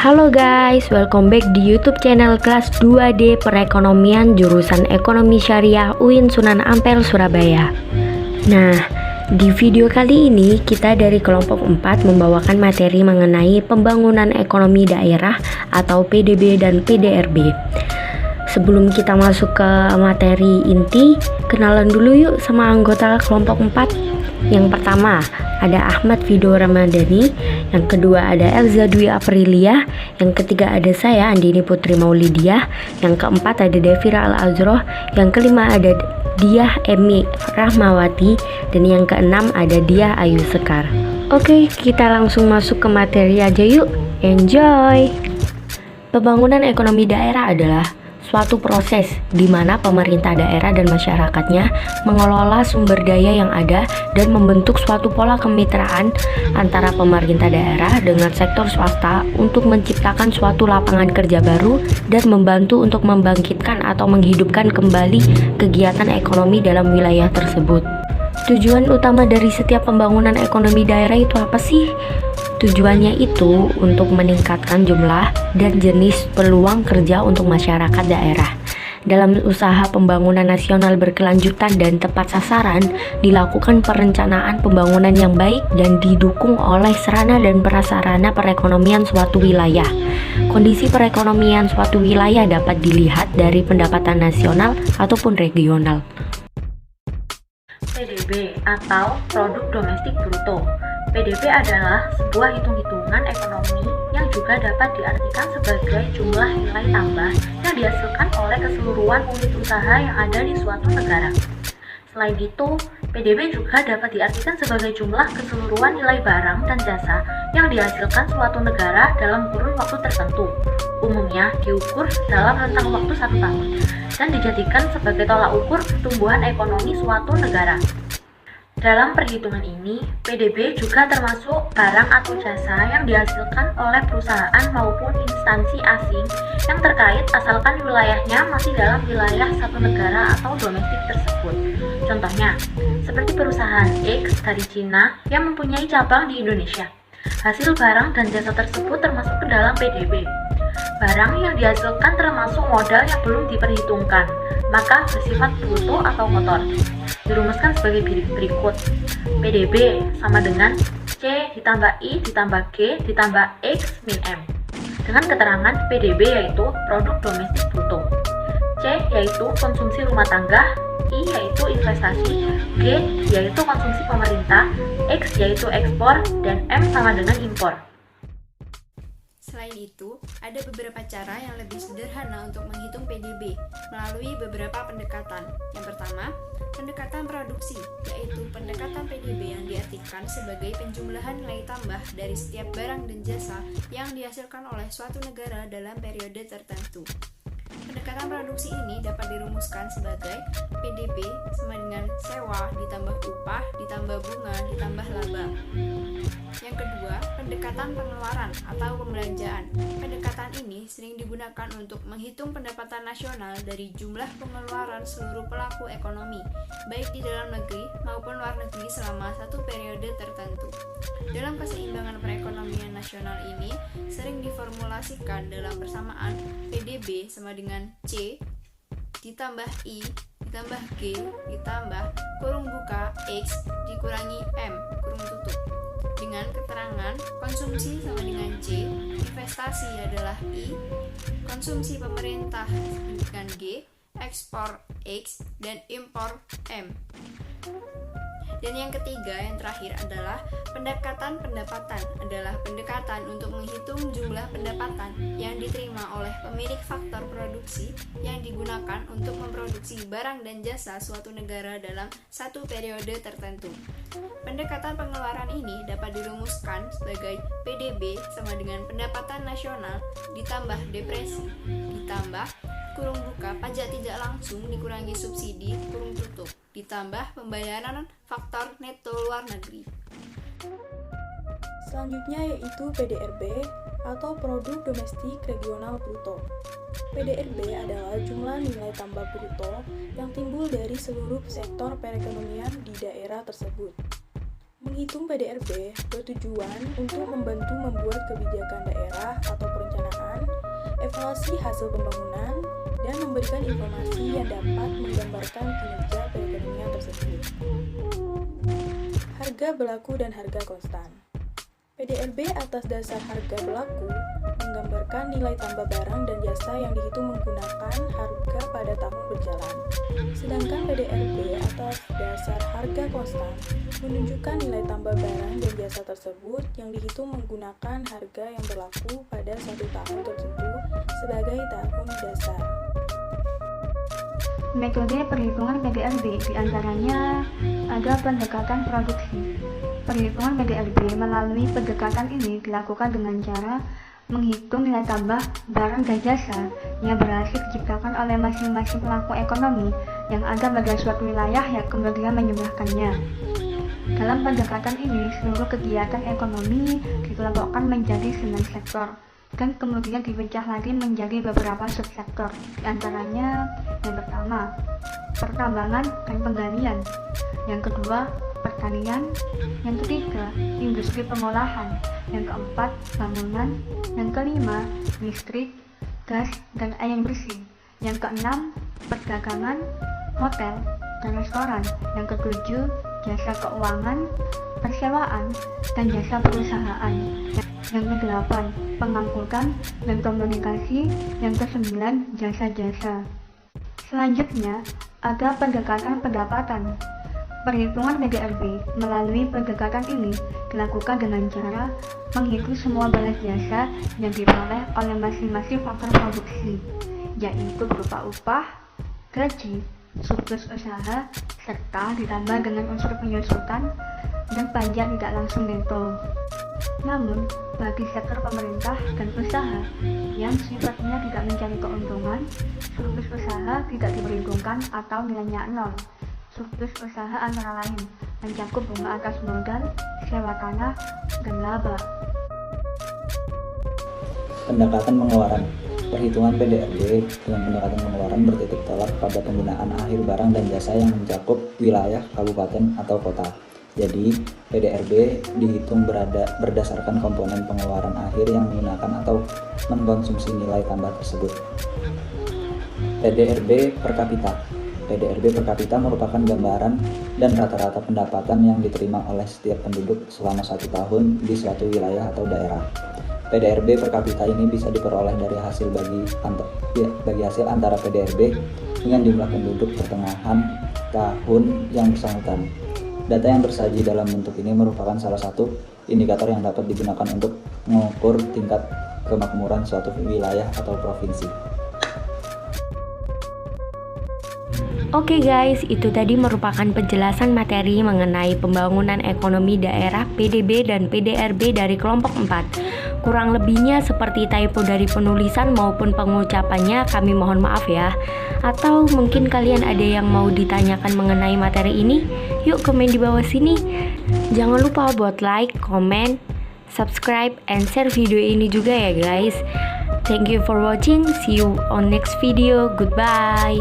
Halo guys, welcome back di YouTube channel kelas 2D Perekonomian jurusan Ekonomi Syariah UIN Sunan Ampel Surabaya. Nah, di video kali ini kita dari kelompok 4 membawakan materi mengenai pembangunan ekonomi daerah atau PDB dan PDRB. Sebelum kita masuk ke materi inti, kenalan dulu yuk sama anggota kelompok 4. Yang pertama ada Ahmad Fido Ramadhani, yang kedua ada Elza Dwi Aprilia, yang ketiga ada saya Andini Putri Maulidiah, yang keempat ada Devira Al-Azroh, yang kelima ada Diah Emi Rahmawati, dan yang keenam ada Diah Ayu Sekar. Oke, kita langsung masuk ke materi aja yuk. Enjoy! Pembangunan ekonomi daerah adalah suatu proses di mana pemerintah daerah dan masyarakatnya mengelola sumber daya yang ada dan membentuk suatu pola kemitraan antara pemerintah daerah dengan sektor swasta untuk menciptakan suatu lapangan kerja baru dan membantu untuk membangkitkan atau menghidupkan kembali kegiatan ekonomi dalam wilayah tersebut. Tujuan utama dari setiap pembangunan ekonomi daerah itu apa sih? Tujuannya itu untuk meningkatkan jumlah dan jenis peluang kerja untuk masyarakat daerah. Dalam usaha pembangunan nasional berkelanjutan dan tepat sasaran, dilakukan perencanaan pembangunan yang baik dan didukung oleh sarana dan prasarana perekonomian suatu wilayah. Kondisi perekonomian suatu wilayah dapat dilihat dari pendapatan nasional ataupun regional. PDB atau Produk Domestik Bruto. PDB adalah sebuah hitung-hitungan ekonomi yang juga dapat diartikan sebagai jumlah nilai tambah yang dihasilkan oleh keseluruhan unit usaha yang ada di suatu negara. Selain itu, PDB juga dapat diartikan sebagai jumlah keseluruhan nilai barang dan jasa yang dihasilkan suatu negara dalam kurun waktu tertentu. Umumnya diukur dalam rentang waktu 1 tahun dan dijadikan sebagai tolak ukur pertumbuhan ekonomi suatu negara. Dalam perhitungan ini, PDB juga termasuk barang atau jasa yang dihasilkan oleh perusahaan maupun instansi asing yang terkait asalkan wilayahnya masih dalam wilayah satu negara atau domestik tersebut. Contohnya, seperti perusahaan X dari Cina yang mempunyai cabang di Indonesia. Hasil barang dan jasa tersebut termasuk ke dalam PDB. Barang yang dihasilkan termasuk modal yang belum diperhitungkan, maka bersifat bruto atau kotor. Dirumuskan sebagai berikut. PDB sama dengan C ditambah I ditambah G ditambah X min M. Dengan keterangan PDB yaitu produk domestik bruto. C yaitu konsumsi rumah tangga, I yaitu investasi, G yaitu konsumsi pemerintah, X yaitu ekspor, dan M sama dengan impor. Selain itu, ada beberapa cara yang lebih sederhana untuk menghitung PDB melalui beberapa pendekatan. Yang pertama, pendekatan produksi, yaitu pendekatan PDB yang diartikan sebagai penjumlahan nilai tambah dari setiap barang dan jasa yang dihasilkan oleh suatu negara dalam periode tertentu. Pendekatan produksi ini dapat dirumuskan sebagai PDB sama dengan sewa ditambah upah ditambah bunga ditambah laba. Yang kedua, pendekatan pengeluaran atau pembelanjaan. Pendekatan ini sering digunakan untuk menghitung pendapatan nasional dari jumlah pengeluaran seluruh pelaku ekonomi, baik di dalam negeri maupun luar negeri selama satu periode tertentu. Dalam keseimbangan perekonomian nasional ini sering diformulasikan dalam persamaan PDB sama dengan C ditambah I ditambah G ditambah kurung buka X dikurangi M kurung tutup. Dengan keterangan konsumsi sama dengan C, investasi adalah I, konsumsi pemerintah dengan G, ekspor X, dan impor M. Dan yang ketiga, yang terakhir adalah pendekatan pendapatan adalah pendekatan untuk menghitung jumlah pendapatan yang diterima oleh pemilik faktor produksi yang digunakan untuk memproduksi barang dan jasa suatu negara dalam satu periode tertentu. Pendekatan pengeluaran ini dapat dirumuskan sebagai PDB sama dengan pendapatan nasional ditambah depresi ditambah kurung buka pajak tidak langsung dikurangi subsidi kurung tutup ditambah pembayaran faktor neto luar negeri. Selanjutnya yaitu PDRB atau Produk Domestik Regional Bruto. PDRB adalah jumlah nilai tambah bruto yang timbul dari seluruh sektor perekonomian di daerah tersebut. Menghitung PDRB bertujuan untuk membantu membuat kebijakan daerah atau perencanaan, evaluasi hasil pembangunan, dan memberikan informasi yang dapat menggambarkan kinerja perekonomian tersebut. Harga berlaku dan harga konstan. PDRB atas dasar harga berlaku menggambarkan nilai tambah barang dan jasa yang dihitung menggunakan harga pada tahun berjalan. Sedangkan PDRB atas dasar harga konstan menunjukkan nilai tambah barang dan jasa tersebut yang dihitung menggunakan harga yang berlaku pada satu tahun tertentu sebagai tahun dasar. Metode perhitungan PDRB diantaranya ada pendekatan produksi. Perhitungan PDRB melalui pendekatan ini dilakukan dengan cara menghitung nilai tambah barang dan jasa yang berhasil diciptakan oleh masing-masing pelaku ekonomi yang ada pada suatu wilayah yang kemudian menyumbangkannya. Dalam pendekatan ini, seluruh kegiatan ekonomi dikelompokkan menjadi 9 sektor dan kemudian dipecah lagi menjadi beberapa subsektor. Di antaranya yang pertama, pertambangan dan penggalian. Yang kedua, pertanian. Yang ketiga, industri pengolahan. Yang keempat, bangunan. Yang kelima, listrik, gas, dan air bersih. Yang keenam, perdagangan, hotel, dan restoran. Yang ketujuh, jasa keuangan, persewaan, dan jasa perusahaan. Yang kedelapan, pengangkutan dan komunikasi. Yang kesembilan, jasa-jasa. Selanjutnya, ada pendekatan pendapatan. Perhitungan PDRB melalui pendekatan ini dilakukan dengan cara menghitung semua balas jasa yang diperoleh oleh masing-masing faktor produksi, yaitu berupa upah, gaji, surplus usaha, serta ditambah dengan unsur penyusutan dan pajak tidak langsung neto. Namun, bagi sektor pemerintah dan usaha yang sifatnya tidak mencari keuntungan, surplus usaha tidak diperhitungkan atau nilainya nol. Surplus usaha antara lain mencakup bunga atas modal, sewa tanah, dan laba. Pendekatan pengeluaran. Perhitungan PDRB dengan pendekatan pengeluaran bertitik tolak pada penggunaan akhir barang dan jasa yang mencakup wilayah, kabupaten, atau kota. Jadi, PDRB dihitung berdasarkan komponen pengeluaran akhir yang menggunakan atau mengkonsumsi nilai tambah tersebut. PDRB per kapita. PDRB per kapita merupakan gambaran dan rata-rata pendapatan yang diterima oleh setiap penduduk selama 1 tahun di suatu wilayah atau daerah. PDRB per kapita ini bisa diperoleh dari hasil bagi hasil antara PDRB dengan jumlah penduduk pertengahan tahun yang bersangkutan. Data yang tersaji dalam bentuk ini merupakan salah satu indikator yang dapat digunakan untuk mengukur tingkat kemakmuran suatu wilayah atau provinsi. Oke guys, itu tadi merupakan penjelasan materi mengenai pembangunan ekonomi daerah PDB dan PDRB dari kelompok 4. Kurang lebihnya seperti typo dari penulisan maupun pengucapannya kami mohon maaf ya. Atau mungkin kalian ada yang mau ditanyakan mengenai materi ini? Yuk komen di bawah sini. Jangan lupa buat like, comment, subscribe, and share video ini juga ya guys. Thank you for watching. See you on next video. Goodbye.